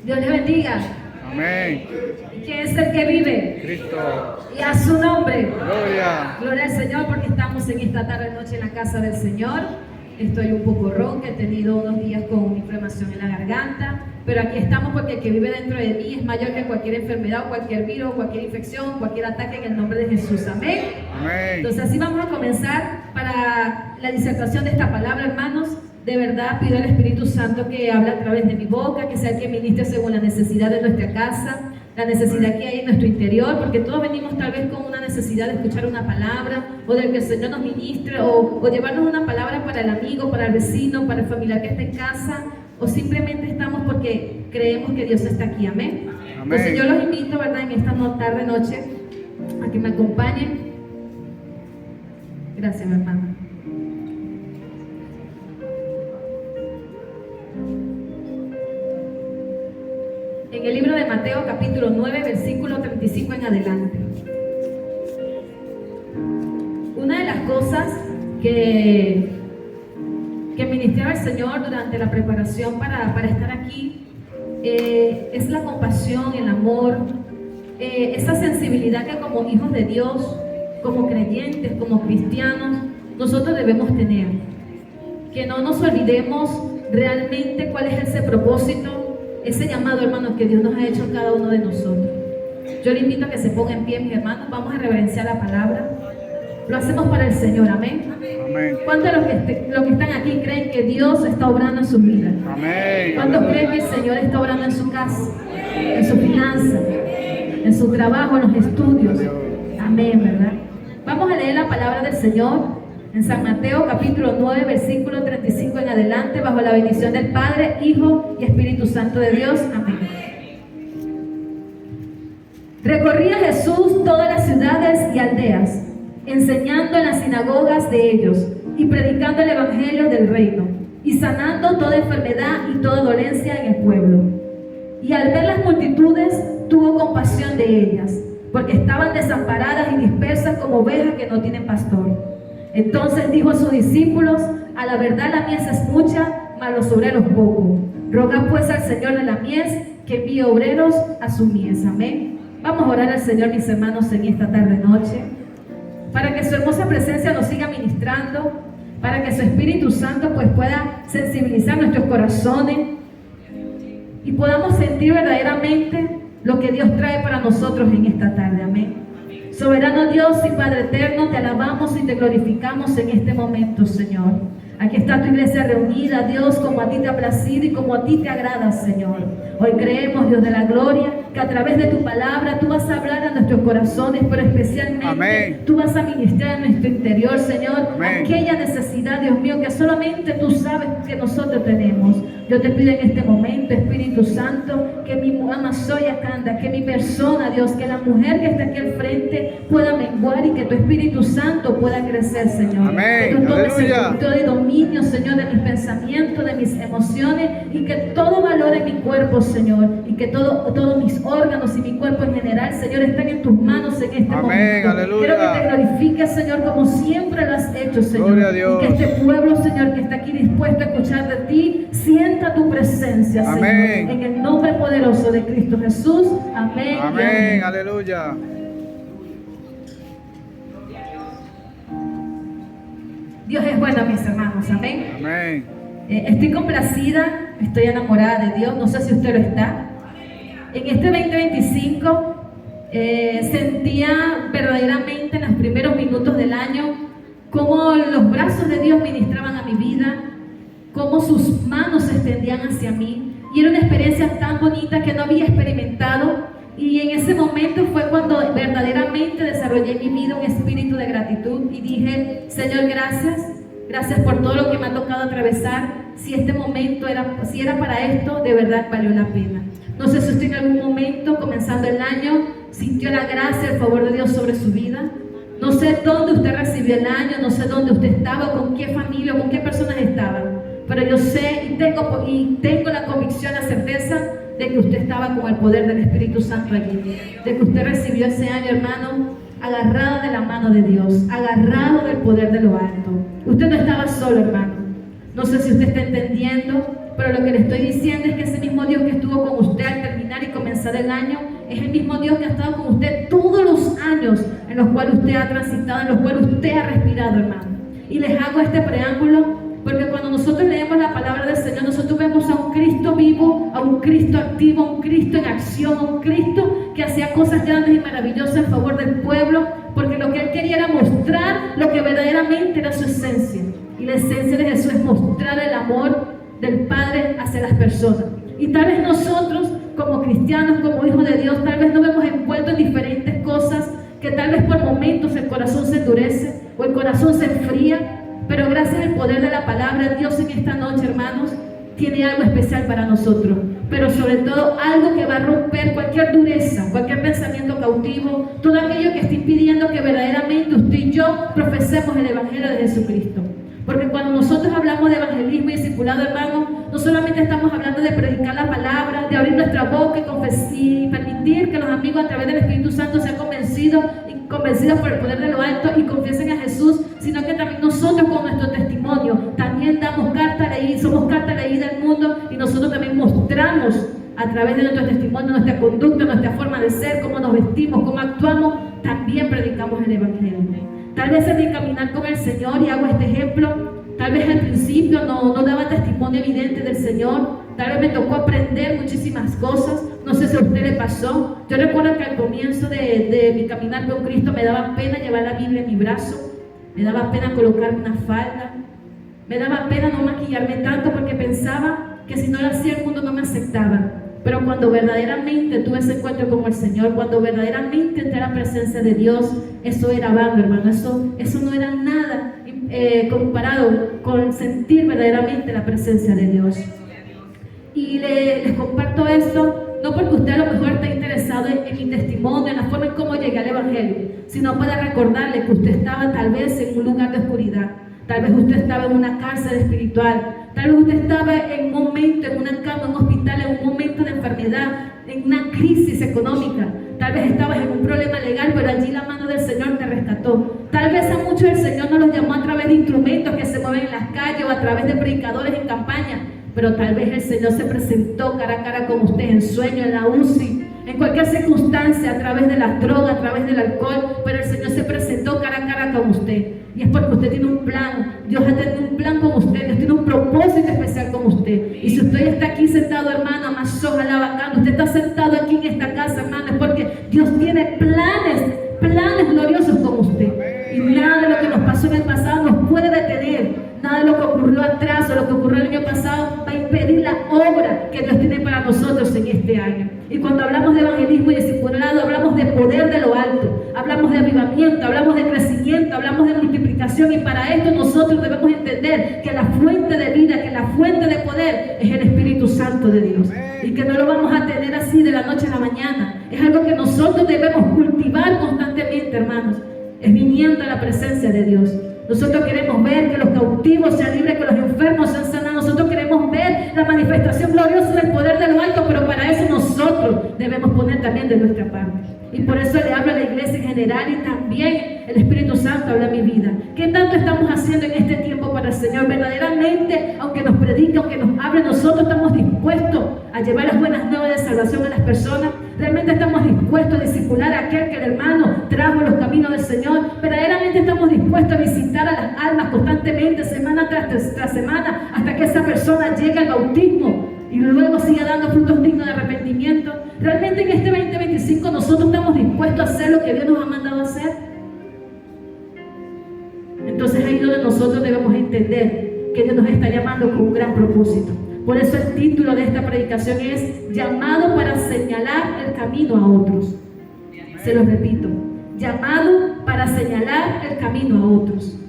Dios les bendiga. Amén. ¿Quién es el que vive? Cristo. Y a su nombre. Gloria. Gloria al Señor, porque estamos en esta tarde noche en la casa del Señor. Estoy un poco ronca, he tenido unos días con inflamación en la garganta, pero aquí estamos porque el que vive dentro de mí es mayor que cualquier enfermedad, cualquier virus, cualquier infección, cualquier ataque, en el nombre de Jesús. Amén. Amén. Entonces así vamos a comenzar para la disertación de esta palabra, hermanos. De verdad pido al Espíritu Santo que hable a través de mi boca, que sea el que ministre según la necesidad de nuestra casa, la necesidad que hay en nuestro interior, porque todos venimos tal vez con una necesidad de escuchar una palabra, o de que el Señor nos ministre, o llevarnos una palabra para el amigo, para el vecino, para el familiar que está en casa, o simplemente estamos porque creemos que Dios está aquí. Amén. Amén. Entonces yo los invito, ¿verdad?, en esta tarde, noche, a que me acompañen. Gracias, mi hermana. En el libro de Mateo, capítulo 9, versículo 35 en adelante. Una de las cosas que ministraba el Señor durante la preparación para estar aquí es la compasión, el amor, esa sensibilidad que como hijos de Dios, como creyentes, como cristianos, nosotros debemos tener. Que no nos olvidemos realmente cuál es ese propósito, ese llamado, hermanos, que Dios nos ha hecho a cada uno de nosotros. Yo le invito a que se ponga en pie, mis hermanos. Vamos a reverenciar la palabra. Lo hacemos para el Señor. Amén. Amén. ¿Cuántos de los que están aquí creen que Dios está obrando en sus vidas? Amén. ¿Cuántos creen que el Señor está obrando en su casa, en su finanza, en su trabajo, en los estudios? Amén, ¿verdad? Vamos a leer la palabra del Señor en San Mateo capítulo 9, versículo 35 en adelante, bajo la bendición del Padre, Hijo y Espíritu Santo de Dios. Amén. Recorría Jesús todas las ciudades y aldeas, enseñando en las sinagogas de ellos y predicando el evangelio del reino, y sanando toda enfermedad y toda dolencia en el pueblo. Y al ver las multitudes, tuvo compasión de ellas, porque estaban desamparadas y dispersas como ovejas que no tienen pastor. Entonces dijo a sus discípulos: a la verdad la mies es mucha, mas los obreros poco. Rogad pues al Señor de la mies que envíe obreros a su mies. Amén. Vamos a orar al Señor, mis hermanos, en esta tarde noche, para que su hermosa presencia nos siga ministrando, para que su Espíritu Santo pues pueda sensibilizar nuestros corazones y podamos sentir verdaderamente lo que Dios trae para nosotros en esta tarde. Amén. Soberano Dios y Padre eterno, te alabamos y te glorificamos en este momento, Señor. Aquí está tu iglesia reunida, Dios, como a ti te ha placido y como a ti te agrada, Señor. Hoy creemos, Dios de la gloria, que a través de tu palabra tú vas a hablar a nuestros corazones, pero especialmente Amén. Tú vas a ministrar en nuestro interior, Señor. Amén. Aquella necesidad, Dios mío, que solamente tú sabes que nosotros tenemos. Yo te pido en este momento, Espíritu Santo, que mi ama Soya Canda, que mi persona, Dios, que la mujer que está aquí al frente pueda menguar y que tu Espíritu Santo pueda crecer, Señor. Amén. Que tú tomes el Aleluya. control y dominio, Señor, de mis pensamientos, de mis emociones, y que todo valor en mi cuerpo Señor, y que todos mis órganos y mi cuerpo en general, Señor, están en tus manos en este Amén, momento. aleluya. Quiero que te glorifiques, Señor, como siempre lo has hecho, Señor. Gloria a Dios. Y que este pueblo, Señor, que está aquí dispuesto a escuchar de ti, sienta tu presencia, Señor. Amén. En el nombre poderoso de Cristo Jesús. Amén. y Amén, aleluya. Dios es bueno, mis hermanos. Amén. Amén. Estoy complacida, estoy enamorada de Dios, no sé si usted lo está. En este 2025 sentía verdaderamente en los primeros minutos del año cómo los brazos de Dios ministraban a mi vida, cómo sus manos se extendían hacia mí, y era una experiencia tan bonita que no había experimentado. Y en ese momento fue cuando verdaderamente desarrollé en mi vida un espíritu de gratitud y dije: Señor, gracias por todo lo que me ha tocado atravesar. Si este momento si era para esto, de verdad valió la pena. No sé si usted en algún momento, comenzando el año, sintió la gracia, el favor de Dios sobre su vida. No sé dónde usted recibió el año, no sé dónde usted estaba, con qué familia, con qué personas estaban, pero yo sé y tengo la convicción, la certeza de que usted estaba con el poder del Espíritu Santo allí, de que usted recibió ese año, hermano, agarrado de la mano de Dios, agarrado del poder de lo alto. Usted no estaba solo, hermano. No sé si usted está entendiendo, pero lo que le estoy diciendo es que ese mismo Dios que estuvo con usted al terminar y comenzar el año es el mismo Dios que ha estado con usted todos los años en los cuales usted ha transitado, en los cuales usted ha respirado, hermano. Y les hago este preámbulo porque cuando nosotros leemos la palabra del Señor, nosotros vemos a un Cristo vivo, a un Cristo activo, a un Cristo en acción, a un Cristo que hacía cosas grandes y maravillosas en favor del pueblo, porque lo que Él quería era mostrar lo que verdaderamente era su esencia. Y la esencia de Jesús es mostrar el amor del Padre hacia las personas. Y tal vez nosotros, como cristianos, como hijos de Dios, tal vez nos vemos envueltos en diferentes cosas, que tal vez por momentos el corazón se endurece o el corazón se enfría. Pero gracias al poder de la palabra, Dios en esta noche, hermanos, tiene algo especial para nosotros. Pero sobre todo algo que va a romper cualquier dureza, cualquier pensamiento cautivo, todo aquello que esté impidiendo que verdaderamente usted y yo profesemos el Evangelio de Jesucristo. Porque cuando nosotros hablamos de evangelismo y discipulado, hermano, no solamente estamos hablando de predicar la palabra, de abrir nuestra boca y permitir que los amigos a través del Espíritu Santo sean convencidos por el poder de lo alto y confiesen a Jesús, sino que también nosotros con nuestro testimonio también damos carta leída, somos carta leída del mundo, y nosotros también mostramos a través de nuestro testimonio, nuestra conducta, nuestra forma de ser, cómo nos vestimos, cómo actuamos, también predicamos el Evangelio. Tal vez en mi caminar con el Señor, y hago este ejemplo, tal vez al principio no daba testimonio evidente del Señor, tal vez me tocó aprender muchísimas cosas, no sé si a usted le pasó. Yo recuerdo que al comienzo de mi caminar con Cristo me daba pena llevar la Biblia en mi brazo, me daba pena colocarme una falda, me daba pena no maquillarme tanto porque pensaba que si no lo hacía el mundo no me aceptaba. Pero cuando verdaderamente tuve ese encuentro con el Señor, cuando verdaderamente entré a la presencia de Dios, eso era vano, hermano, eso no era nada comparado con sentir verdaderamente la presencia de Dios. Y les comparto esto, no porque usted a lo mejor esté interesado en mi testimonio, en la forma en cómo llegué al Evangelio, sino para recordarle que usted estaba tal vez en un lugar de oscuridad, tal vez usted estaba en una cárcel espiritual, tal vez usted estaba en un momento, en una cama, en un hospital, en un momento de enfermedad, en una crisis económica, tal vez estabas en un problema legal, pero allí la mano del Señor te rescató. Tal vez a muchos el Señor no los llamó a través de instrumentos que se mueven en las calles o a través de predicadores en campaña, pero tal vez el Señor se presentó cara a cara con usted en sueño, en la UCI, en cualquier circunstancia, a través de las drogas, a través del alcohol, pero el Señor se presentó cara a cara con usted. Y es porque usted tiene un plan, Dios ha tenido un plan con usted, Dios tiene un propósito especial con usted. Y si usted está aquí sentado, hermano, Amazoja, Lavacano, usted está sentado aquí en esta casa, hermano, es porque Dios tiene planes gloriosos con usted. Y nada de lo que nos pasó en el pasado nos puede detener. Nada de lo que ocurrió atrás o lo que ocurrió el año pasado va a impedir la obra que Dios tiene para nosotros en este año. Y cuando hablamos de evangelismo y discipulado, hablamos de poder de lo alto, hablamos de avivamiento, hablamos de crecimiento, hablamos de multiplicación, y para esto nosotros debemos entender que la fuente de vida, que la fuente de poder es el Espíritu Santo de Dios, y que no lo vamos a tener así de la noche a la mañana. Es algo que nosotros debemos cultivar constantemente, hermanos, es viniendo a la presencia de Dios. Nosotros queremos ver que los cautivos sean libres, que los enfermos sean sanados. Nosotros queremos ver la manifestación gloriosa del poder de lo alto, pero para debemos poner también de nuestra parte. Y por eso le hablo a la iglesia en general y también el Espíritu Santo habla a mi vida. ¿Qué tanto estamos haciendo en este tiempo para el Señor? Verdaderamente, aunque nos predique, aunque nos hable, nosotros estamos dispuestos a llevar las buenas nuevas de salvación a las personas. Realmente estamos dispuestos a discipular a aquel que el hermano trajo a los caminos del Señor. Verdaderamente estamos dispuestos a visitar a las almas constantemente, semana tras semana, hasta que esa persona llegue al bautismo y luego siga dando frutos dignos de arrepentimiento. Realmente en este 2025 nosotros estamos dispuestos a hacer lo que Dios nos ha mandado a hacer. Entonces ahí es donde nosotros debemos entender que Dios nos está llamando con un gran propósito. Por eso el título de esta predicación es llamado para señalar el camino a otros. Se los repito, llamado para señalar el camino a otros.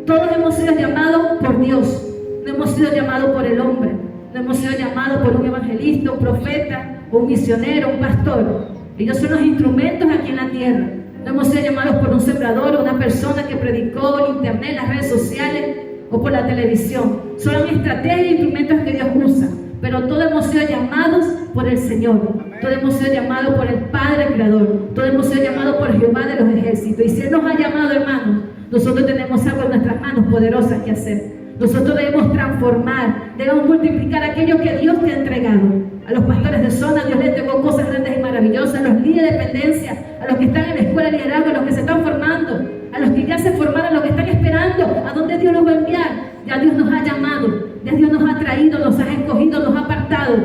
Todos hemos sido llamados por Dios, no hemos sido llamados por el hombre, no hemos sido llamados por un evangelista, un profeta, un misionero, un pastor. Ellos son los instrumentos aquí en la tierra. No hemos sido llamados por un sembrador o una persona que predicó en internet, las redes sociales o por la televisión. Son estrategias e instrumentos que Dios usa. Pero todos hemos sido llamados por el Señor. Todos hemos sido llamados por el Padre Creador. Todos hemos sido llamados por Jehová de los ejércitos. Y si Él nos ha llamado, hermanos, nosotros tenemos algo en nuestras manos poderosas que hacer. Nosotros debemos transformar, debemos multiplicar aquello que Dios te ha entregado. A los pastores de zona, Dios les entregó cosas grandes y maravillosas. A los líderes de dependencia, a los que están en la escuela de liderazgo, a los que se están formando, a los que ya se formaron, a los que están esperando, a dónde Dios los va a enviar. Ya Dios nos ha llamado, ya Dios nos ha traído, nos ha escogido, nos ha apartado.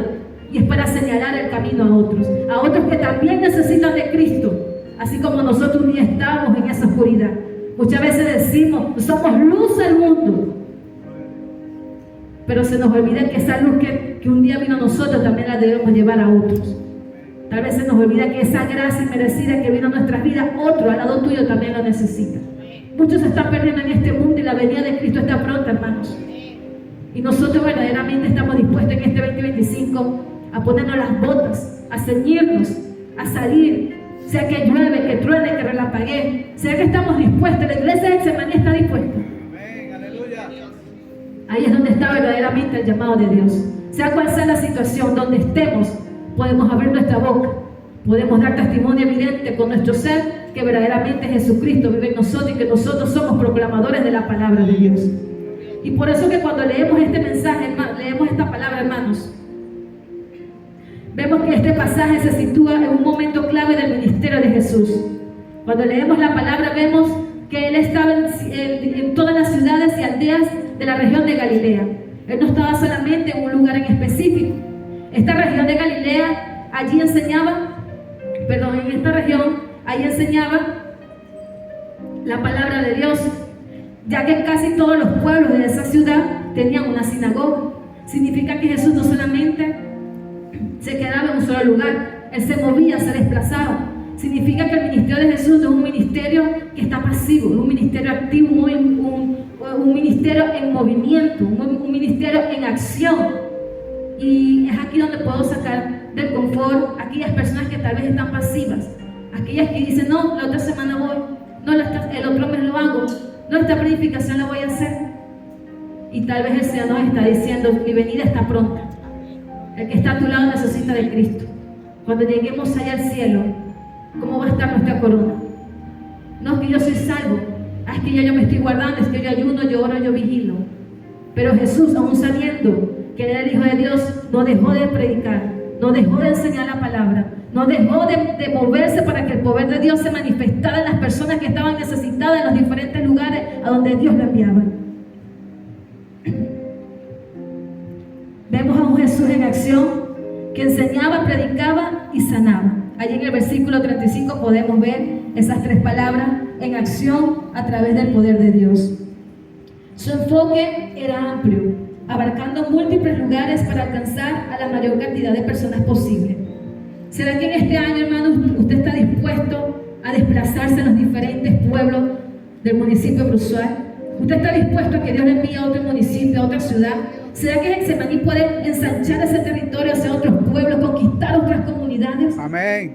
Y es para señalar el camino a otros que también necesitan de Cristo, así como nosotros un día estábamos en esa oscuridad. Muchas veces decimos, somos luz al mundo. Pero se nos olvida que esa luz que un día vino a nosotros también la debemos llevar a otros. Tal vez se nos olvida que esa gracia inmerecida que vino a nuestras vidas, otro al lado tuyo también lo necesita. Muchos se están perdiendo en este mundo y la venida de Cristo está pronta, hermanos. Y nosotros verdaderamente estamos dispuestos en este 2025 a ponernos las botas, a ceñirnos, a salir, sea que llueve, que truene, que relampaguee, sea que estamos dispuestos. La iglesia de Getsemaní está dispuesta. Ahí es donde está verdaderamente el llamado de Dios. Sea cual sea la situación, donde estemos, podemos abrir nuestra boca, podemos dar testimonio evidente con nuestro ser que verdaderamente Jesucristo vive en nosotros y que nosotros somos proclamadores de la palabra de Dios. Y por eso que cuando leemos este mensaje, leemos esta palabra, hermanos, vemos que este pasaje se sitúa en un momento clave del ministerio de Jesús. Cuando leemos la palabra vemos que Él estaba en todas las ciudades y aldeas de la región de Galilea. Él no estaba solamente en un lugar en específico. Esta región de Galilea, allí enseñaba la palabra de Dios, ya que casi todos los pueblos de esa ciudad tenían una sinagoga. Significa que Jesús no solamente se quedaba en un solo lugar, Él se movía, se desplazaba. Significa que el ministerio de Jesús no es un ministerio que está pasivo, es un ministerio activo, un ministerio en movimiento, un ministerio en acción. Y es aquí donde puedo sacar del confort a aquellas personas que tal vez están pasivas, aquellas que dicen, no, la otra semana voy, no, el otro mes lo hago, no, esta planificación la voy a hacer. Y tal vez el Señor nos está diciendo, mi venida está pronta. El que está a tu lado necesita de Cristo. Cuando lleguemos allá al cielo, ¿cómo va a estar nuestra corona? No es que yo soy salvo, es que yo me estoy guardando, es que yo ayuno, yo oro, yo vigilo. Pero Jesús, aún sabiendo que Él era el Hijo de Dios, no dejó de predicar, no dejó de enseñar la palabra, no dejó de moverse para que el poder de Dios se manifestara en las personas que estaban necesitadas en los diferentes lugares a donde Dios lo enviaba. Vemos a un Jesús en acción que enseñaba, predicaba y sanaba. Allí en el versículo 35 podemos ver esas tres palabras en acción a través del poder de Dios. Su enfoque era amplio, abarcando múltiples lugares para alcanzar a la mayor cantidad de personas posible. ¿Será que en este año, hermanos, usted está dispuesto a desplazarse en los diferentes pueblos del municipio de Bruzual? ¿Usted está dispuesto a que Dios le envíe a otro municipio, a otra ciudad? ¿Será que Getsemaní puede ensanchar ese territorio hacia otros pueblos, conquistar otras comunidades? Amén.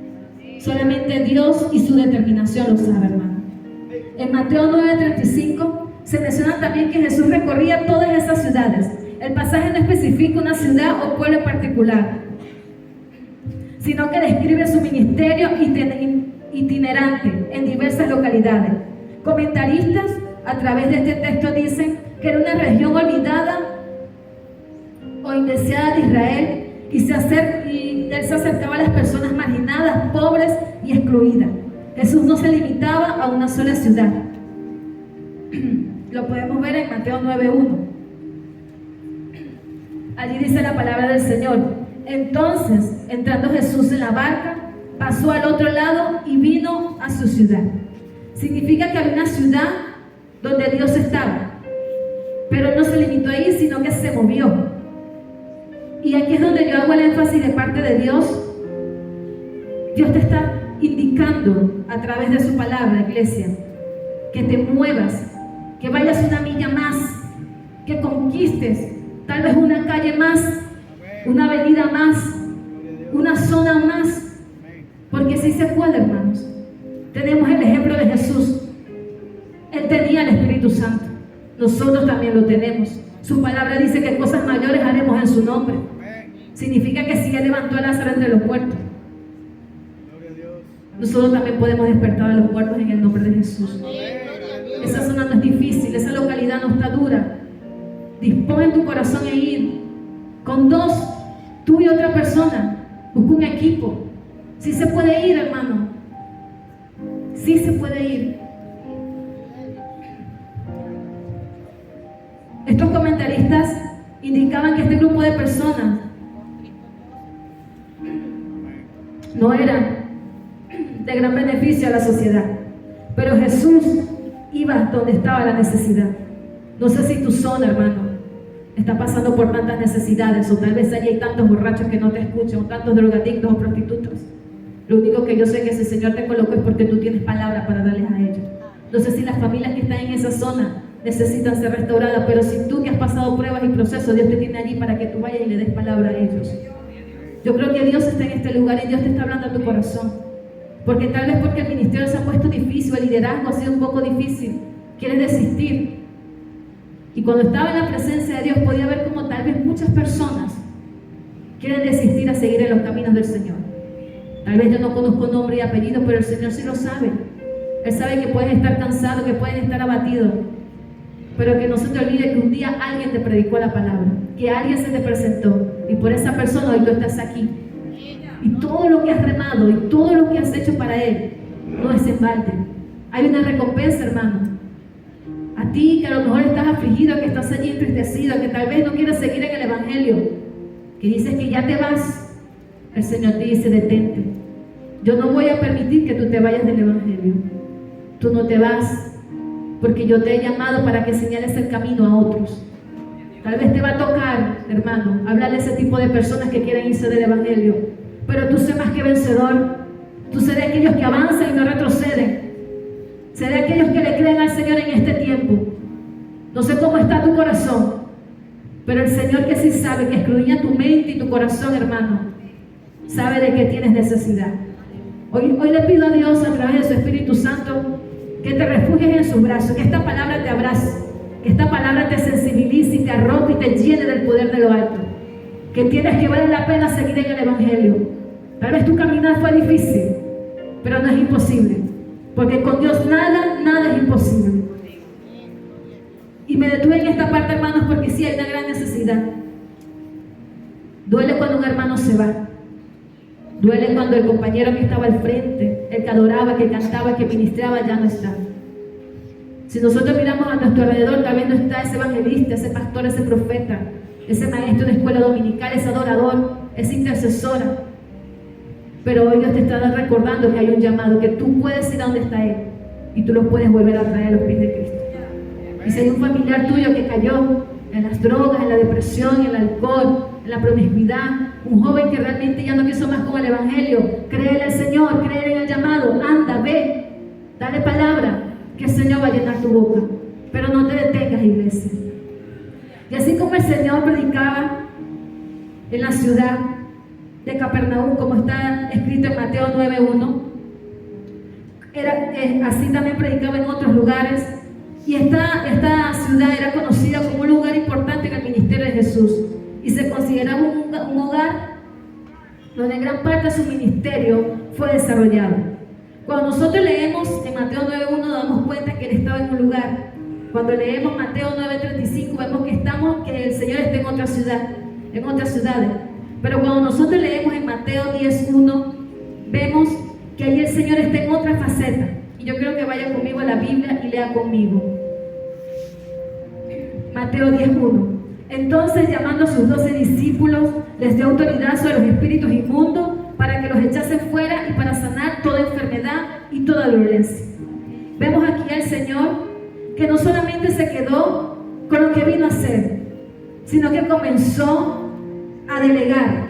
Solamente Dios y su determinación lo sabe, hermano. En Mateo 9:35 se menciona también que Jesús recorría todas esas ciudades. El pasaje no especifica una ciudad o pueblo en particular. sino que describe su ministerio itinerante en diversas localidades. Comentaristas a través de este texto dicen que era una región olvidada o indeseada de Israel y él se acercaba a las personas marginadas, pobres y excluidas. Jesús no se limitaba a una sola ciudad. Lo podemos ver en Mateo 9:1. Allí dice la palabra del Señor: entonces, entrando Jesús en la barca, pasó al otro lado y vino a su ciudad. Significa que había una ciudad donde Dios estaba, pero no se limitó ahí, sino que se movió. Y aquí es donde yo hago el énfasis de parte de Dios. Dios te está indicando a través de su palabra, iglesia, que te muevas, que vayas una milla más, que conquistes tal vez una calle más, una avenida más, una zona más, porque sí se puede, hermanos. Tenemos el ejemplo de Jesús. Él tenía el Espíritu Santo, nosotros también lo tenemos. Su palabra dice que cosas mayores haremos en su nombre. Significa que si Él levantó a Lázaro entre los muertos, nosotros también podemos despertar a los muertos en el nombre de Jesús. Esa zona no es difícil, esa localidad no está dura. Dispone en tu corazón e ir con dos, tú y otra persona. Busca un equipo. Sí se puede ir, hermano. Sí se puede ir. Estos comentaristas indicaban que este grupo de personas no era de gran beneficio a la sociedad, pero Jesús iba donde estaba la necesidad. No sé si tu zona, hermano, está pasando por tantas necesidades, o tal vez allí hay tantos borrachos que no te escuchan, o tantos drogadictos o prostitutos. Lo único que yo sé que si el Señor te colocó es porque tú tienes palabra para darles a ellos. No sé si las familias que están en esa zona necesitan ser restauradas, pero si tú que has pasado pruebas y procesos, Dios te tiene allí para que tú vayas y le des palabra a ellos. Yo creo que Dios está en este lugar y Dios te está hablando a tu corazón, porque tal vez porque el ministerio se ha puesto difícil, el liderazgo ha sido un poco difícil, quieres desistir. Y cuando estaba en la presencia de Dios podía ver como tal vez muchas personas quieren desistir a seguir en los caminos del Señor. Tal vez yo no conozco nombre y apellido, pero el Señor sí lo sabe. Él sabe que pueden estar cansados, que pueden estar abatidos, pero que no se te olvide que un día alguien te predicó la palabra, que alguien se te presentó, y por esa persona hoy tú estás aquí. Y todo lo que has remado y todo lo que has hecho para Él no es en balde. Hay una recompensa, hermano. A ti que a lo mejor estás afligido, que estás allí entristecido, que tal vez no quieres seguir en el Evangelio, que dices que ya te vas, el Señor te dice: detente. Yo no voy a permitir que tú te vayas del Evangelio. Tú no te vas, porque yo te he llamado para que señales el camino a otros. Tal vez te va a tocar, hermano, hablarle a ese tipo de personas que quieren irse del Evangelio, pero tú sé más que vencedor. Tú sé de aquellos que avanzan y no retroceden. Sé de aquellos que le creen al Señor en este tiempo. No sé cómo está tu corazón, pero el Señor, que sí sabe, que escudriña tu mente y tu corazón, hermano, sabe de qué tienes necesidad. Hoy le pido a Dios, a través de su Espíritu Santo, que te refugies en sus brazos, que esta palabra te abrace, que esta palabra te sensibilice y te arrope y te llene del poder de lo alto. Que tienes que vale la pena seguir en el Evangelio. Tal vez tu caminar fue difícil, pero no es imposible, porque con Dios nada es imposible. Y me detuve en esta parte, hermanos, porque sí hay una gran necesidad. Duele cuando un hermano se va. Duele cuando el compañero que estaba al frente, el que adoraba, que cantaba, que ministraba, ya no está. Si nosotros miramos a nuestro alrededor, tal vez no está ese evangelista, ese pastor, ese profeta, ese maestro de escuela dominical, ese adorador, esa intercesora. Pero hoy Dios te está recordando que hay un llamado, que tú puedes ir a donde está Él y tú lo puedes volver a traer a los pies de Cristo. Y si hay un familiar tuyo que cayó en las drogas, en la depresión, en el alcohol, en la promiscuidad, un joven que realmente ya no quiso más con el Evangelio, créele al Señor, créele en el llamado, anda, ve, dale palabra, que el Señor va a llenar tu boca. Pero no te detengas, iglesia. Y así como el Señor predicaba en la ciudad de Capernaum, como está escrito en Mateo 9:1, así también predicaba en otros lugares. Y esta ciudad era conocida como un lugar importante en el ministerio de Jesús, y se consideraba un hogar donde gran parte de su ministerio fue desarrollado. Cuando nosotros leemos en Mateo 9:1 nos damos cuenta que Él estaba en un lugar. Cuando leemos Mateo 9:35 vemos que el Señor está en otra ciudad, en otras ciudades. Pero cuando nosotros leemos en Mateo 10:1 vemos que ahí el Señor está en otra faceta. Y yo creo que vaya conmigo a la Biblia y lea conmigo. Mateo 10:1. Entonces, llamando a sus 12 discípulos, les dio autoridad sobre los espíritus inmundos para que los echasen fuera y para sanar toda enfermedad y toda dolencia. Vemos aquí al Señor que no solamente se quedó con lo que vino a hacer, sino que comenzó a delegar,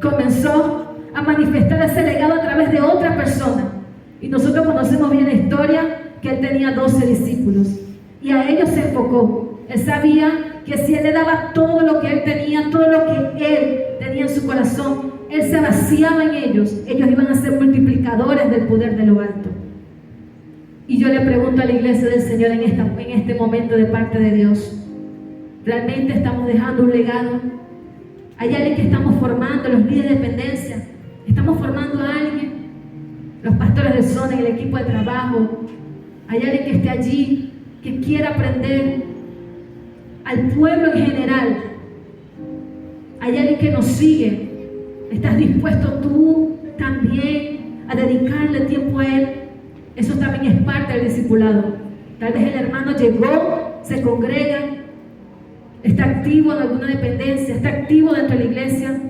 comenzó a manifestar ese legado a través de otra persona. Y nosotros conocemos bien la historia que Él tenía 12 discípulos y a ellos se enfocó. Él sabía que si Él le daba todo lo que Él tenía, todo lo que Él tenía en su corazón, Él se vaciaba en ellos iban a ser multiplicadores del poder de lo alto. Y yo le pregunto a la iglesia del Señor en este momento de parte de Dios, ¿realmente estamos dejando un legado? ¿Hay alguien que estamos formando, los líderes de dependencia? ¿Estamos formando a alguien? Los pastores de zona, en el equipo de trabajo. ¿Hay alguien que esté allí, que quiera aprender? Al pueblo en general. ¿Hay alguien que nos sigue? ¿Estás dispuesto tú también a dedicarle tiempo a Él? Eso también es parte del discipulado. Tal vez el hermano llegó, se congrega, está activo en alguna dependencia, está activo dentro de la iglesia,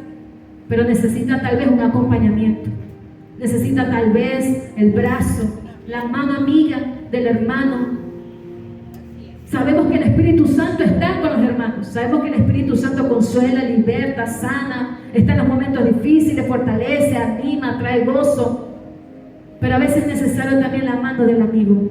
pero necesita tal vez un acompañamiento. Necesita tal vez el brazo, la mano amiga del hermano. Sabemos que el Espíritu Santo está con los hermanos. Sabemos que el Espíritu Santo consuela, liberta, sana, está en los momentos difíciles, fortalece, anima, trae gozo. Pero a veces es necesario también la mano del amigo.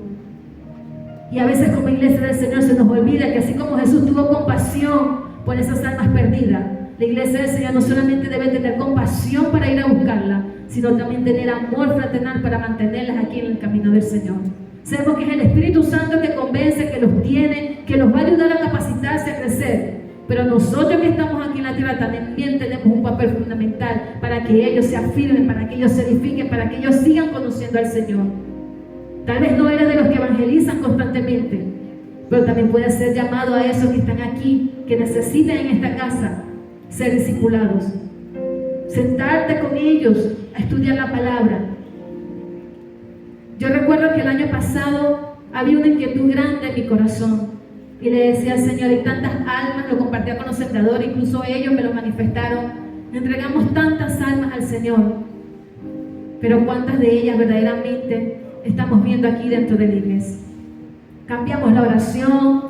Y a veces como iglesia del Señor se nos olvida que así como Jesús tuvo compasión por esas almas perdidas, la iglesia del Señor no solamente debe tener compasión para ir a buscarla, sino también tener amor fraternal para mantenerlas aquí en el camino del Señor. Sabemos que es el Espíritu Santo que convence, que los tiene, que los va a ayudar a capacitarse, a crecer. Pero nosotros que estamos aquí en la tierra también tenemos un papel fundamental para que ellos se afirmen, para que ellos se edifiquen, para que ellos sigan conociendo al Señor. Tal vez no eres de los que evangelizan constantemente, pero también puedes ser llamado a esos que están aquí, que necesitan en esta casa ser discipulados. Sentarte con ellos a estudiar la palabra. Yo recuerdo que el año pasado había una inquietud grande en mi corazón y le decía al Señor, hay tantas almas, lo compartía con los sembradores, incluso ellos me lo manifestaron, entregamos tantas almas al Señor, pero ¿cuántas de ellas verdaderamente estamos viendo aquí dentro de la iglesia? Cambiamos la oración,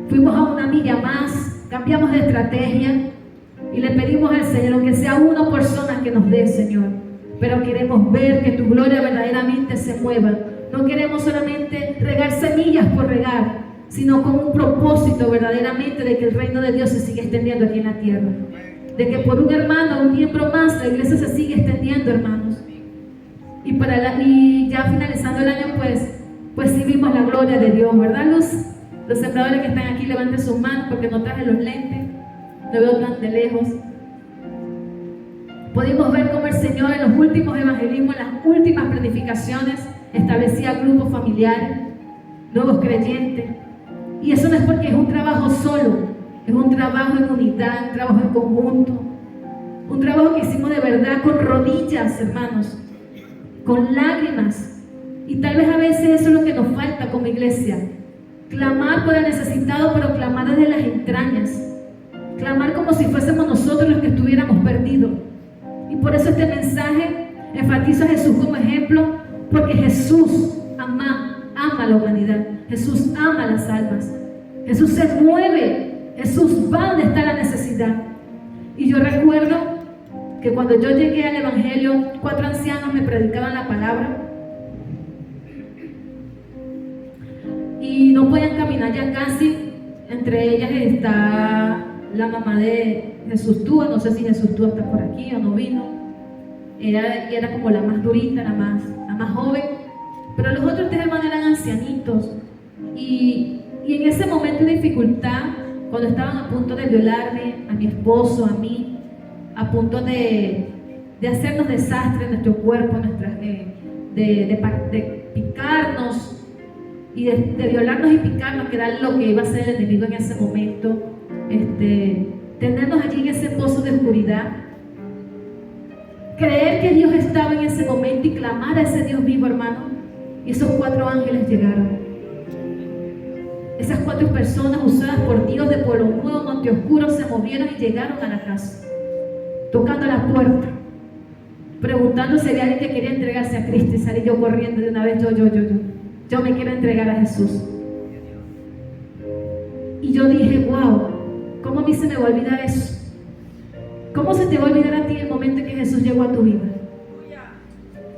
fuimos a una milla más, cambiamos de estrategia y le pedimos al Señor, aunque sea una persona que nos dé, Señor, pero queremos ver que tu gloria verdaderamente se mueva. No queremos solamente regar semillas por regar, sino con un propósito verdaderamente de que el reino de Dios se siga extendiendo aquí en la tierra. De que por un hermano, un miembro más, la iglesia se sigue extendiendo, hermanos. Y ya finalizando el año, pues sí vimos la gloria de Dios, ¿verdad? Los sembradores que están aquí, levanten sus manos porque no traje los lentes, no veo tan de lejos. Pudimos ver cómo el Señor en los últimos evangelismos, en las últimas planificaciones, establecía grupos familiares, nuevos creyentes. Y eso no es porque es un trabajo solo, es un trabajo en unidad, un trabajo en conjunto, un trabajo que hicimos de verdad con rodillas, hermanos, con lágrimas. Y tal vez a veces eso es lo que nos falta como iglesia, clamar por el necesitado, pero clamar desde las entrañas, clamar como si fuésemos nosotros los que estuviéramos perdidos. Y por eso este mensaje enfatiza a Jesús como ejemplo, porque Jesús ama a la humanidad, Jesús ama a las almas, Jesús se mueve, Jesús va donde está la necesidad. Y yo recuerdo que cuando yo llegué al evangelio, 4 ancianos me predicaban la palabra y no podían caminar ya casi. Entre ellas está la mamá de Jesús Túa, no sé si Jesús Túa está por aquí o no vino. Era como la más durita, la más joven, pero los otros 3 hermanos eran ancianitos. Y en ese momento de dificultad, cuando estaban a punto de violarme, a mi esposo, a mí, a punto de hacernos desastre en nuestro cuerpo, de picarnos y de violarnos y picarnos, que era lo que iba a hacer el enemigo en ese momento, tenernos allí en ese pozo de oscuridad, creer que Dios estaba en ese momento y clamar a ese Dios vivo, hermano. Y esos 4 ángeles llegaron. Esas 4 personas usadas por Dios de Pueblo Nuevo, Monte Oscuro, se movieron y llegaron a la casa, tocando la puerta, preguntando si había alguien que quería entregarse a Cristo, y salí yo corriendo de una vez. Yo me quiero entregar a Jesús. Y yo dije, wow, ¿cómo a mí se me va a olvidar eso? ¿Cómo se te va a olvidar a ti el momento en que Jesús llegó a tu vida?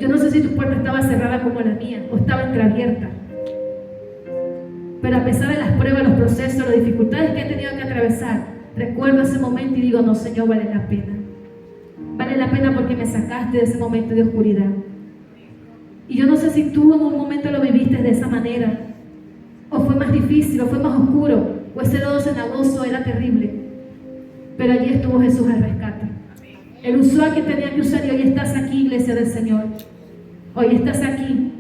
Yo no sé si tu puerta estaba cerrada como la mía o estaba entreabierta, pero a pesar de las pruebas, los procesos, las dificultades que he tenido que atravesar, recuerdo ese momento y digo, no, Señor, vale la pena. Vale la pena porque me sacaste de ese momento de oscuridad. Y yo no sé si tú en un momento lo viviste de esa manera, o fue más difícil, o fue más oscuro, o ese lodo cenagoso era terrible, pero allí estuvo Jesús al rescate. Él usó a quien tenía que usar, y hoy estás aquí, iglesia del Señor. Hoy estás aquí,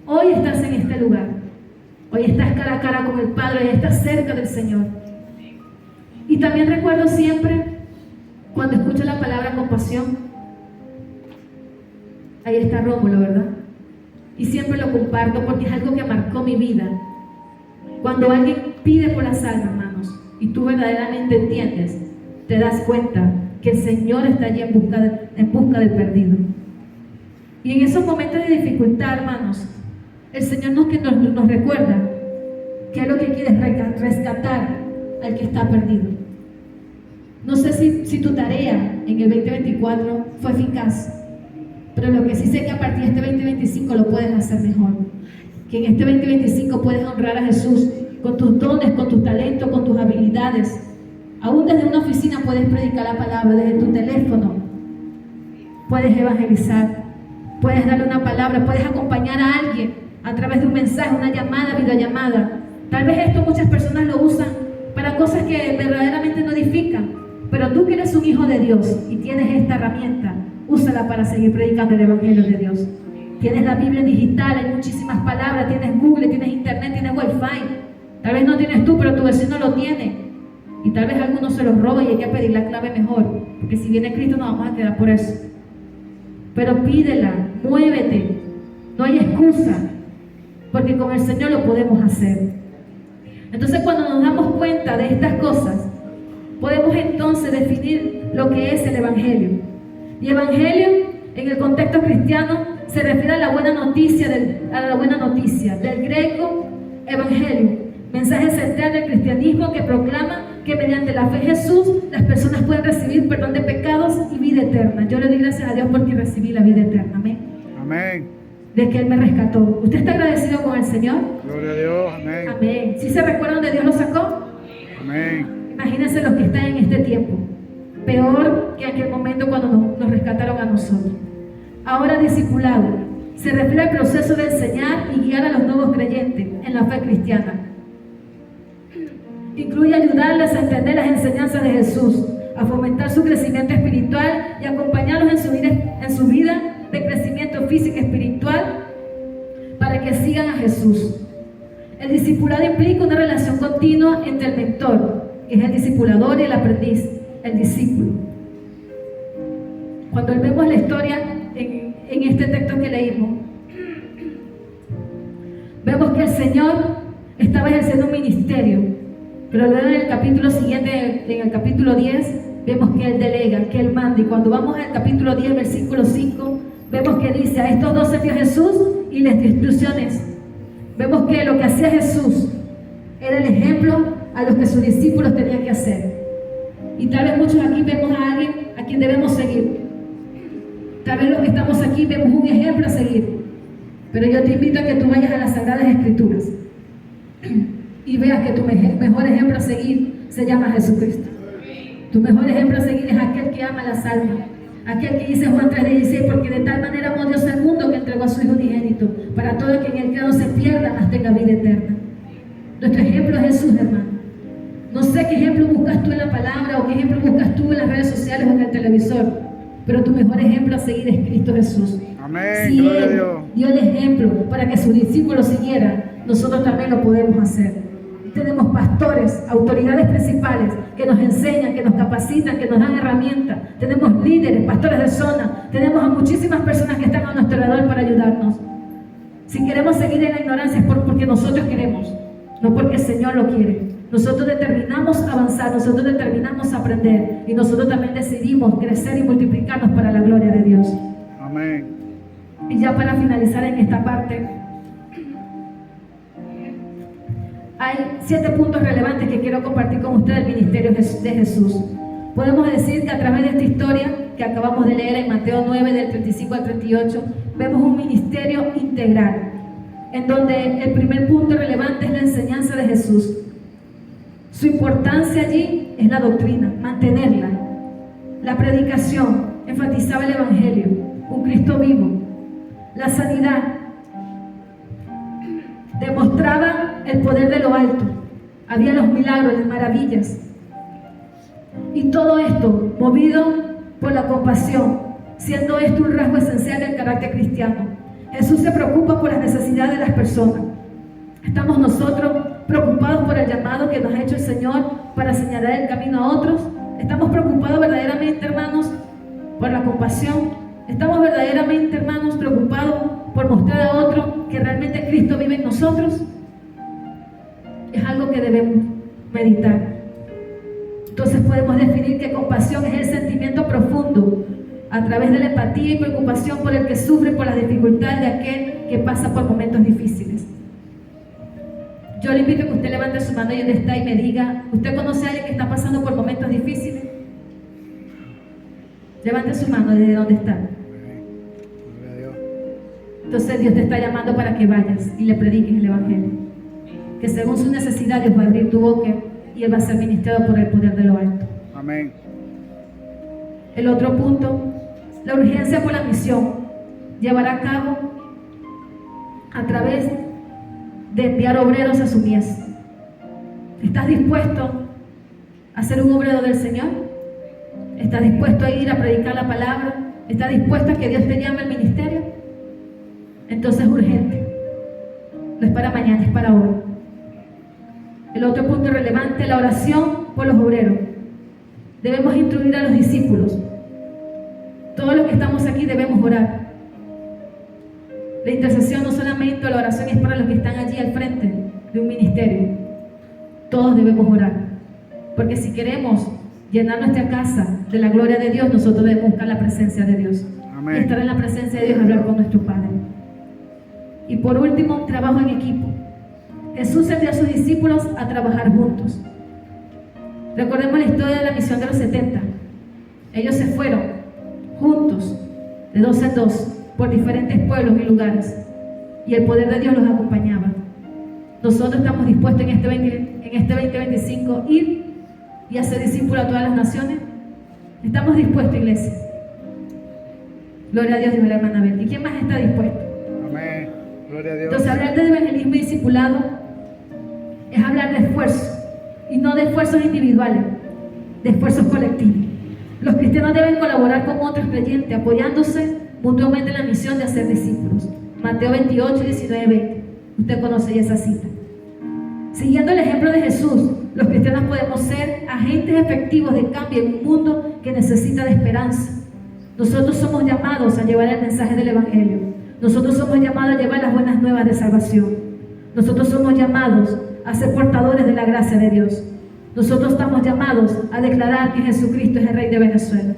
hoy estás en este lugar, hoy estás cara a cara con el Padre, hoy estás cerca del Señor. Y también recuerdo siempre cuando escucho la palabra compasión. Ahí está Rómulo, ¿verdad? Y siempre lo comparto porque es algo que marcó mi vida. Cuando alguien pide por las almas, hermanos, y tú verdaderamente entiendes, te das cuenta que el Señor está allí en busca del perdido. Y en esos momentos de dificultad, hermanos, el Señor nos recuerda que es lo que quiere es rescatar al que está perdido. No sé si tu tarea en el 2024 fue eficaz, pero lo que sí sé que a partir de este 2025 lo puedes hacer mejor. Que en este 2025 puedes honrar a Jesús con tus dones, con tus talentos, con tus habilidades. Aún desde una oficina puedes predicar la palabra, desde tu teléfono puedes evangelizar, puedes darle una palabra, puedes acompañar a alguien a través de un mensaje, una llamada, videollamada. Tal vez esto muchas personas lo usan para cosas que verdaderamente no edifican, pero tú que eres un hijo de Dios y tienes esta herramienta, úsala para seguir predicando el evangelio de Dios. Tienes la Biblia digital, hay muchísimas palabras, tienes Google, tienes internet, tienes Wi-Fi. Tal vez no tienes tú, pero tu vecino lo tiene. Y tal vez alguno se los roba y hay que pedir la clave mejor, porque si viene Cristo nos vamos a quedar por eso. Pero pídela, muévete, no hay excusa, porque con el Señor lo podemos hacer. Entonces, cuando nos damos cuenta de estas cosas, podemos entonces definir lo que es el Evangelio. Y Evangelio, en el contexto cristiano, se refiere a la buena noticia, del greco Evangelio, mensaje central del cristianismo que proclama que mediante la fe en Jesús las personas pueden recibir perdón de pecados y vida eterna. Yo le doy gracias a Dios porque recibí la vida eterna. Amén. Amén. De que Él me rescató. ¿Usted está agradecido con el Señor? Gloria a Dios. Amén. Amén. ¿Sí se recuerdan de Dios lo sacó? Amén. Imagínense los que están en este tiempo. Peor que aquel momento cuando nos rescataron a nosotros. Ahora, discipulado se refiere al proceso de enseñar y guiar a los nuevos creyentes en la fe cristiana. Incluye ayudarles a entender las enseñanzas de Jesús, a fomentar su crecimiento espiritual y acompañarlos en su vida de crecimiento físico y espiritual para que sigan a Jesús. El discipulado implica una relación continua entre el mentor, que es el discipulador, y el aprendiz, el discípulo. Cuando vemos la historia en este texto que leímos, vemos que el Señor estaba ejerciendo un ministerio. Pero luego en el capítulo siguiente, en el capítulo 10, vemos que Él delega, que Él manda. Y cuando vamos al capítulo 10, versículo 5, vemos que dice: a estos 12 envió Jesús y les dio instrucciones. Vemos que lo que hacía Jesús era el ejemplo a los que sus discípulos tenían que hacer. Y tal vez muchos aquí vemos a alguien a quien debemos seguir. Tal vez los que estamos aquí vemos un ejemplo a seguir. Pero yo te invito a que tú vayas a las Sagradas Escrituras y veas que tu mejor ejemplo a seguir se llama Jesucristo. Tu mejor ejemplo a seguir es aquel que ama las almas, aquel que dice Juan 3:16, porque de tal manera amó Dios al mundo que entregó a su Hijo unigénito, para todo el que en él no se pierda, mas tenga vida eterna. Nuestro ejemplo es Jesús, hermano. No sé sé qué ejemplo buscas tú en la palabra o qué ejemplo buscas tú en las redes sociales o en el televisor, pero tu mejor ejemplo a seguir es Cristo Jesús. Amén. Si Gloria a Él Dios. dio el ejemplo para que sus discípulos siguieran, nosotros también lo podemos hacer. Tenemos pastores, autoridades principales que nos enseñan, que nos capacitan, que nos dan herramientas. Tenemos líderes, pastores de zona. Tenemos a muchísimas personas que están a nuestro alrededor para ayudarnos. Si queremos seguir en la ignorancia es porque nosotros queremos, no porque el Señor lo quiere. Nosotros determinamos avanzar, nosotros determinamos aprender y nosotros también decidimos crecer y multiplicarnos para la gloria de Dios. Amén. Y ya para finalizar en esta parte, hay 7 puntos relevantes que quiero compartir con ustedes del ministerio de Jesús. Podemos decir que a través de esta historia que acabamos de leer en Mateo 9, del 35 al 38, vemos un ministerio integral, en donde el primer punto relevante es la enseñanza de Jesús. Su importancia allí es la doctrina, mantenerla. La predicación enfatizaba el Evangelio, un Cristo vivo. La sanidad demostraba el poder de lo alto. Había los milagros, las maravillas. Y todo esto movido por la compasión, siendo esto un rasgo esencial del carácter cristiano. Jesús se preocupa por las necesidades de las personas. ¿Estamos nosotros preocupados por el llamado que nos ha hecho el Señor para señalar el camino a otros? ¿Estamos preocupados verdaderamente, hermanos, por la compasión? ¿Estamos verdaderamente, hermanos, preocupados por mostrar a otros que realmente Cristo vive en nosotros? Es algo que debemos meditar. Entonces podemos definir que compasión es el sentimiento profundo a través de la empatía y preocupación por el que sufre por las dificultades de aquel que pasa por momentos difíciles. Yo le invito a que usted levante su mano ahí donde está y me diga, ¿usted conoce a alguien que está pasando por momentos difíciles? Levante su mano desde donde está. Gloria a Dios. Entonces Dios te está llamando para que vayas y le prediques el Evangelio. Que según su necesidad Dios va a abrir tu boca y Él va a ser ministrado por el poder de lo alto. Amén. El otro punto, la urgencia por la misión, llevará a cabo a través de enviar obreros a su mies. ¿Estás dispuesto a ser un obrero del Señor? ¿Estás dispuesto a ir a predicar la palabra? ¿Estás dispuesto a que Dios te llame al ministerio? Entonces es urgente. No es para mañana, es para hoy. El otro punto relevante, la oración por los obreros. Debemos instruir a los discípulos. Todos los que estamos aquí debemos orar. La intercesión no solamente, la oración es para los que están allí al frente de un ministerio. Todos debemos orar. Porque si queremos llenar nuestra casa de la gloria de Dios, nosotros debemos buscar la presencia de Dios. Amén. Y estar en la presencia de Dios, hablar con nuestro Padre. Y por último, trabajo en equipo. Jesús envió a sus discípulos a trabajar juntos. Recordemos la historia de la misión de los 70. Ellos se fueron juntos, de 2 en 2, por diferentes pueblos y lugares. Y el poder de Dios los acompañaba. Nosotros estamos dispuestos en este 2025 ir y hacer discípulos a todas las naciones. ¿Estamos dispuestos, iglesia? Gloria a Dios, dijo la hermana Bel. ¿Y quién más está dispuesto? Amén. Gloria a Dios. Entonces, hablar de evangelismo y discipulado es hablar de esfuerzos, y no de esfuerzos individuales, de esfuerzos colectivos. Los cristianos deben colaborar con otros creyentes, apoyándose mutuamente en la misión de hacer discípulos. Mateo 28, 19, 20. Usted conoce ya esa cita. Siguiendo el ejemplo de Jesús, los cristianos podemos ser agentes efectivos de cambio en un mundo que necesita de esperanza. Nosotros somos llamados a llevar el mensaje del Evangelio. Nosotros somos llamados a llevar las buenas nuevas de salvación. Nosotros somos llamados a ser portadores de la gracia de Dios. Nosotros estamos llamados a declarar que Jesucristo es el Rey de Venezuela.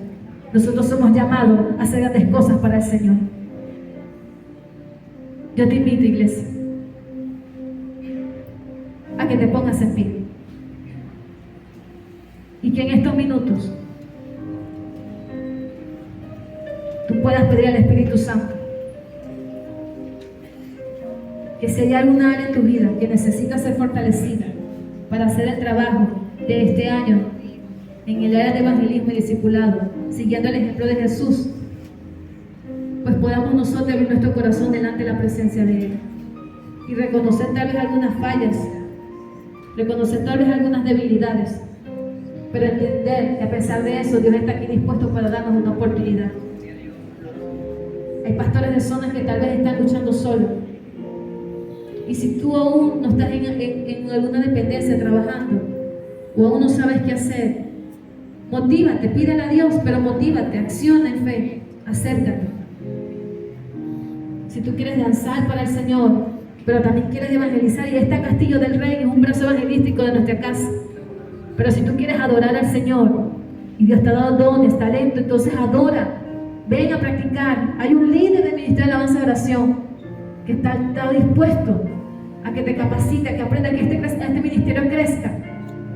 Nosotros somos llamados a hacer grandes cosas para el Señor. Yo te invito, iglesia, a que te pongas en pie. Y que en estos minutos tú puedas pedir al Espíritu Santo que si hay alguna área en tu vida que necesita ser fortalecida para hacer el trabajo de este año en el área de evangelismo y discipulado, siguiendo el ejemplo de Jesús, pues podamos nosotros abrir nuestro corazón delante de la presencia de Él y reconocer tal vez algunas fallas, reconocer tal vez algunas debilidades, pero entender que a pesar de eso, Dios está aquí dispuesto para darnos una oportunidad. Hay pastores de zonas que tal vez están luchando solos. Y si tú aún no estás en alguna dependencia trabajando, o aún no sabes qué hacer, motívate, pídele a Dios, pero motívate, acciona en fe, acércate. Si tú quieres danzar para el Señor, pero también quieres evangelizar, y está Castillo del Rey, es un brazo evangelístico de nuestra casa. Pero si tú quieres adorar al Señor, y Dios te ha dado dones, talento, entonces adora, ven a practicar. Hay un líder del Ministerio de Alabanza y Oración que está dispuesto a que te capacite, a que aprenda, que este ministerio crezca.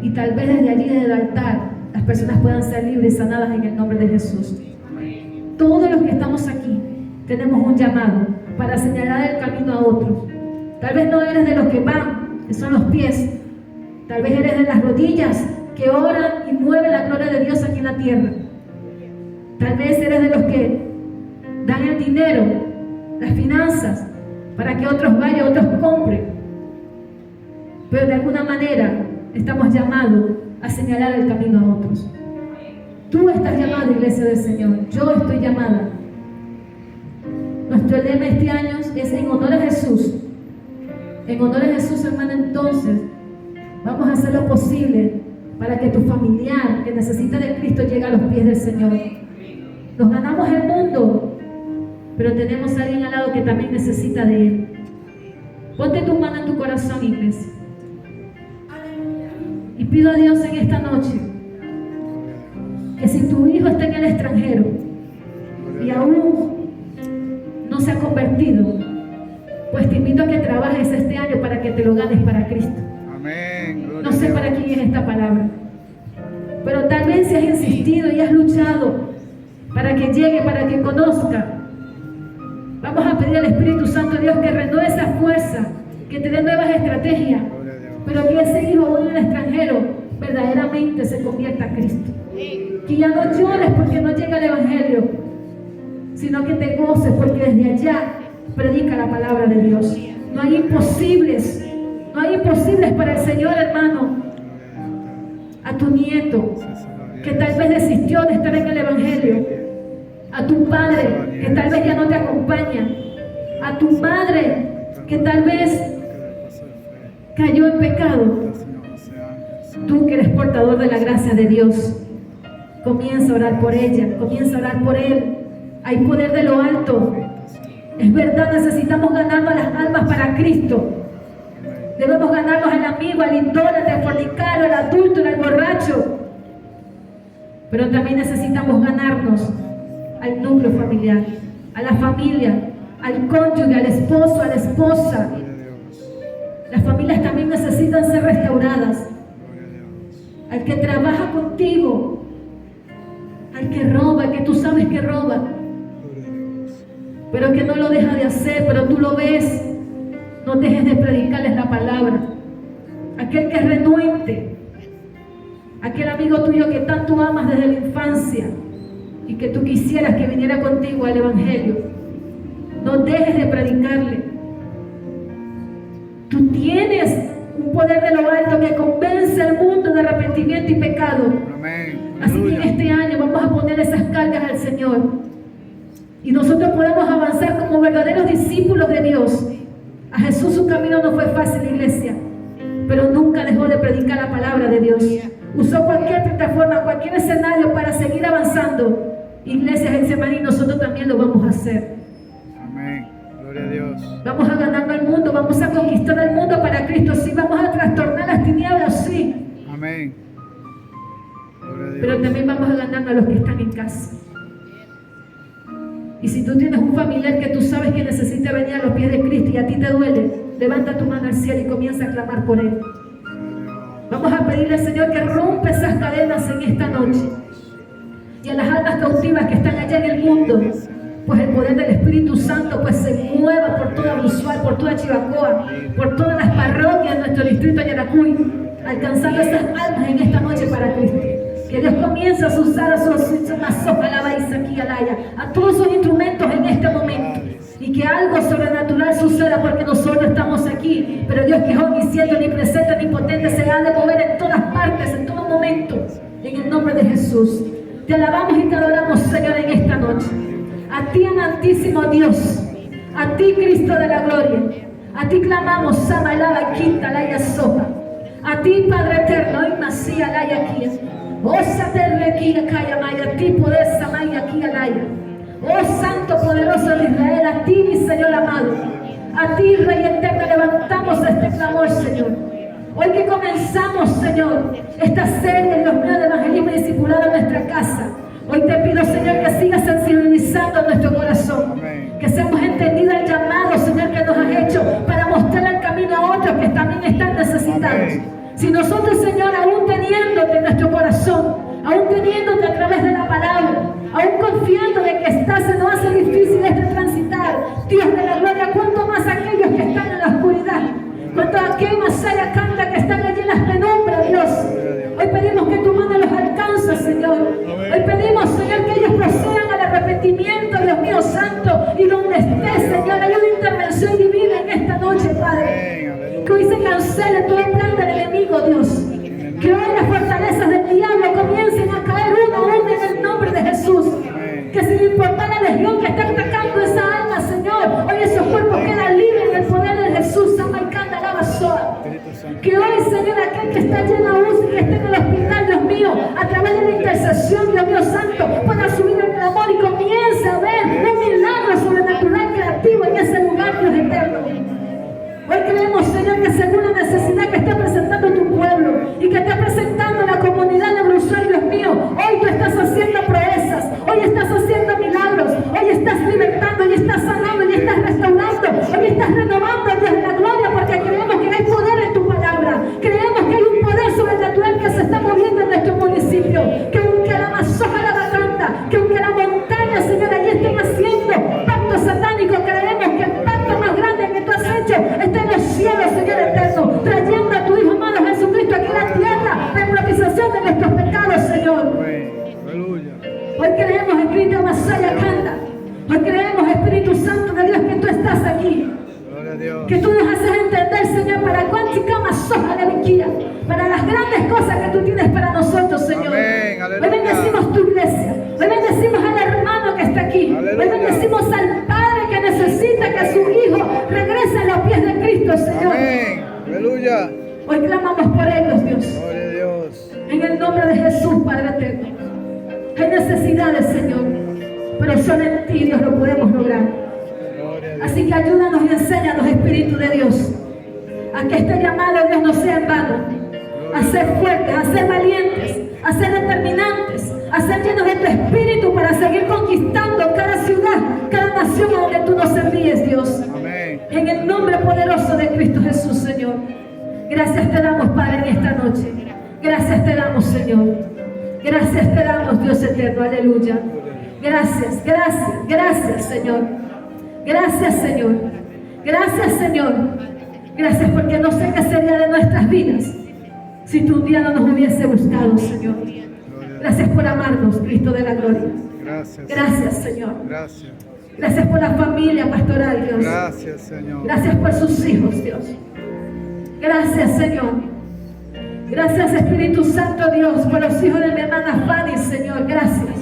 Y tal vez desde allí, desde el altar, las personas puedan ser libres y sanadas en el nombre de Jesús. Todos los que estamos aquí tenemos un llamado para señalar el camino a otros. Tal vez no eres de los que van, que son los pies. Tal vez eres de las rodillas que oran y mueven la gloria de Dios aquí en la tierra. Tal vez eres de los que dan el dinero, las finanzas, para que otros vayan, otros compren. Pero de alguna manera estamos llamados a señalar el camino a otros. Tú estás llamado, iglesia del Señor. Yo estoy llamada. Nuestro lema este año es en honor a Jesús. En honor a Jesús, hermano, entonces vamos a hacer lo posible para que tu familiar que necesita de Cristo llegue a los pies del Señor. Nos ganamos el mundo, pero tenemos a alguien al lado que también necesita de Él. Ponte tu mano en tu corazón, iglesia. Y pido a Dios en esta noche que si tu hijo está en el extranjero y aún no se ha convertido, pues te invito a que trabajes este año para que te lo ganes para Cristo. Amén. No sé para quién es esta palabra, pero tal vez si has insistido y has luchado para que llegue, para que conozca, vamos a pedir al Espíritu Santo Dios que renueve esa fuerza, que te dé nuevas estrategias, pero que ese hijo aún en el extranjero verdaderamente se convierta a Cristo. Que ya no llores porque no llega el Evangelio, sino que te goces porque desde allá predica la palabra de Dios. No hay imposibles, no hay imposibles para el Señor, hermano. A tu nieto que tal vez desistió de estar en el Evangelio, a tu padre que tal vez ya no te acompaña, a tu madre que tal vez cayó en pecado. Tú que eres portador de la gracia de Dios, comienza a orar por ella, comienza a orar por él. Hay poder de lo alto. Es verdad, necesitamos ganarnos las almas para Cristo. Debemos ganarnos al amigo, al idólatra, al fornicario, al adúltero, al borracho. Pero también necesitamos ganarnos al núcleo familiar, a la familia, al cónyuge, al esposo, a la esposa. Las familias también necesitan ser restauradas. Al que trabaja contigo, al que roba, al que tú sabes que roba, pero que no lo deja de hacer, pero tú lo ves, no dejes de predicarles la palabra. Aquel que es renuente, aquel amigo tuyo que tanto amas desde la infancia y que tú quisieras que viniera contigo al Evangelio, no dejes de predicarle. Tú tienes un poder de lo alto que convence al mundo de arrepentimiento y pecado. Amén. Así que en este año vamos a poner esas cargas al Señor y nosotros podemos avanzar como verdaderos discípulos de Dios. A Jesús su camino no fue fácil, iglesia, pero nunca dejó de predicar la palabra de Dios. Usó cualquier plataforma, cualquier escenario para seguir avanzando. Iglesia Getsemaní, nosotros también lo vamos a hacer. Amén. Gloria a Dios. Vamos a ganarnos el mundo, vamos a conquistar el mundo para Cristo, sí, vamos a trastornar las tinieblas, sí. Amén. Gloria a Dios. Pero también vamos a ganarnos a los que están en casa. Y si tú tienes un familiar que tú sabes que necesita venir a los pies de Cristo y a ti te duele, levanta tu mano al cielo y comienza a clamar por él. Vamos a pedirle al Señor que rompa esas cadenas en esta noche. Y a las almas cautivas que están allá en el mundo, pues el poder del Espíritu Santo pues se mueva por toda Brusual, por toda Chivacoa, por todas las parroquias de nuestro distrito de Yaracuy, alcanzando esas almas en esta noche para Cristo. Que Dios comience a usar a todos sus instrumentos en este momento. Y que algo sobrenatural suceda porque nosotros estamos aquí. Pero Dios que es omnisciente, ni presente, ni potente, se ha de mover en todas partes, en todo momento. En Jesús. Te alabamos y te adoramos, Señor, en esta noche. A ti, amantísimo Dios, a ti, Cristo de la gloria, a ti clamamos, Samalaba, Quinta, Laya, Soja. A ti, Padre eterno, y Masía, Laya, Kia. Osa, Terre, Kia, Kaya, Maya, a ti, poder, Samaya, Kia, Laya. Oh Santo poderoso de Israel, a ti, mi Señor amado, a ti, Rey eterno, levantamos este clamor, Señor. Hoy que comenzamos, Señor, esta serie, Dios mío, de evangelismo y discipulado en nuestra casa, hoy te pido, Señor, que sigas sensibilizando nuestro corazón. Amén. Que seamos entendido el llamado, Señor, que nos has hecho para mostrar el camino a otros que también están necesitados. Amén. Si nosotros, Señor, aún teniéndote en nuestro corazón, aún teniéndote a través de la palabra, aún confiando de que estás, se nos hace difícil este transitar, Dios de la gloria, cuánto más aquellos que están en la oscuridad, cuánto aquellos Masaya canta que están allí en las penumbras, Dios. Hoy pedimos que tu mano los alcance, Señor. Hoy pedimos, Señor, que ellos procedan al arrepentimiento, Dios mío santo, y donde esté, Señor, hay una intervención divina en esta noche, Padre. Que hoy se cancele todo el plan del enemigo, Dios. Que hoy las fortalezas del diablo comiencen a caer uno a uno en el nombre de Jesús. Que sin importar la legión que está atacando esa alma, Señor, hoy esos cuerpos quedan libres en el poder de Jesús. Samarcanda, Lava, Soa. Que hoy, Señor, aquel que está lleno de UCI, que esté en el hospital, Dios mío, a través de la intercesión, Dios mío santo, pueda subir el clamor y comience a ver un milagro sobrenatural creativo en ese lugar, Dios eterno. Hoy creemos, Señor, que según la necesidad que está presentando tu pueblo y que está presentando la comunidad de Brusel, Dios mío, hoy tú estás haciendo proezas, hoy estás haciendo milagros, hoy estás libertando, hoy estás sanando, hoy estás restaurando, hoy estás renovando, Dios de la gloria, porque creemos que hay poder en tu palabra, creemos que hay un poder sobrenatural que se está moviendo en nuestro municipio, que aunque la mazoja la canta, que aunque la montaña, Señor, allí estén haciendo pacto satánico, creemos que el pacto más grande que tú has hecho está en los cielos, Señor eterno, trayendo a tu Hijo amado Jesucristo aquí a la tierra, en propiciación de nuestros pecados, Señor. Aleluya. Hoy creemos, Espíritu Masaya canta. Hoy creemos, Espíritu Santo de Dios, que tú estás aquí. Gloria a Dios. Que tú nos haces entender, Señor, para cuántica masoja de viquía, para las grandes cosas que tú tienes para nosotros, Señor. Amén, aleluya. Hoy bendecimos tu iglesia. Hoy bendecimos al hermano que está aquí. Aleluya. Hoy bendecimos al Padre que necesita que su Hijo regrese a los pies de Cristo, Señor. Amén. Aleluya. Hoy clamamos por ellos, Dios. Gloria a Dios. En el nombre de Jesús, Padre eterno. Hay necesidades, Señor, pero solo en ti, Dios, lo podemos lograr. Gloria a Dios. Así que ayúdanos y enséñanos, Espíritu de Dios, a que este llamado, Dios, no sea en vano, a ser fuertes, a ser valientes, a ser determinantes, a ser llenos de tu Espíritu para seguir conquistando cada ciudad, cada nación a donde tú nos envíes, Dios. Amén. En el nombre poderoso de Cristo Jesús, Señor. Gracias te damos, Padre, en esta noche. Gracias te damos, Señor. Gracias te damos, Dios eterno. Aleluya. Gracias, gracias, gracias, Señor. Gracias, Señor. Gracias, Señor. Gracias porque no sé qué sería de nuestras vidas si tú un día no nos hubiese buscado, Señor. Gracias por amarnos, Cristo de la gloria. Gracias. Gracias, Señor. Gracias. Gracias por la familia pastoral, Dios. Gracias, Señor. Gracias por sus hijos, Dios. Gracias, Señor. Gracias, Espíritu Santo, Dios, por los hijos de mi hermana Fanny, Señor. Gracias.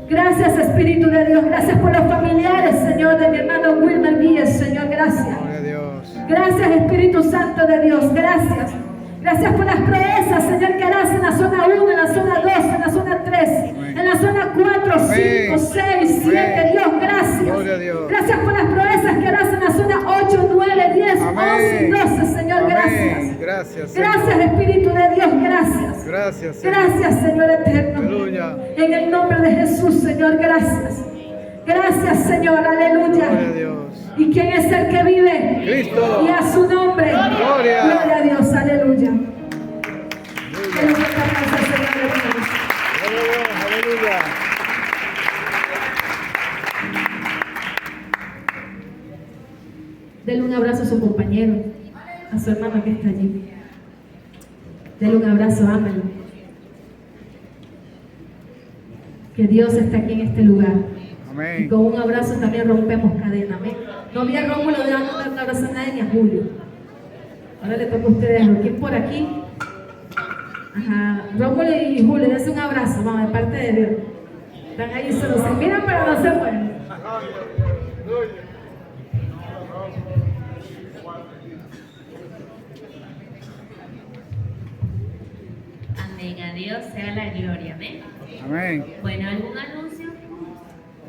Gracias, Espíritu de Dios. Gracias por los familiares, Señor, de mi hermano Wilmer Víez, Señor. Gracias. Gloria a Dios. Gracias, Espíritu Santo de Dios. Gracias. Gracias por las proezas, Señor, que harás en la zona 1, en la zona 2, en la zona 3, en la zona 4, 5, 6, 7. Dios, gracias. Gloria a Dios. Gracias por las proezas que harás en la zona 8, 9, 10, 11 y 12, Señor. Amén. Gracias. Gracias, Señor. Gracias, Espíritu de Dios. Gracias. Gracias, Señor. Gracias, Señor eterno. Aleluya. En el nombre de Jesús, Señor, gracias. Gracias, Señor. Aleluya. Gloria a Dios. ¿Y quién es el que vive? Cristo. Y a su nombre. Gloria. Gloria a Dios. Aleluya. Aleluya. Aleluya, Señor, hermanos. Gloria a Dios. Aleluya. Denle un abrazo a su compañero, a su hermano que está allí. Denle un abrazo, ámelo. Que Dios está aquí en este lugar. Y Amén. con un abrazo también rompemos cadena. Amén. No vi a Rómulo dando un abrazo a nadie ni a Julio. Ahora le toca a ustedes. ¿Quién por aquí? Ajá, Rómulo y Julio, dense un abrazo, vamos, de parte de Dios. Están ahí, solo se miran pero no se mueven. Amén, a Dios sea la gloria, amén. Amén. Bueno, ¿algún anuncio?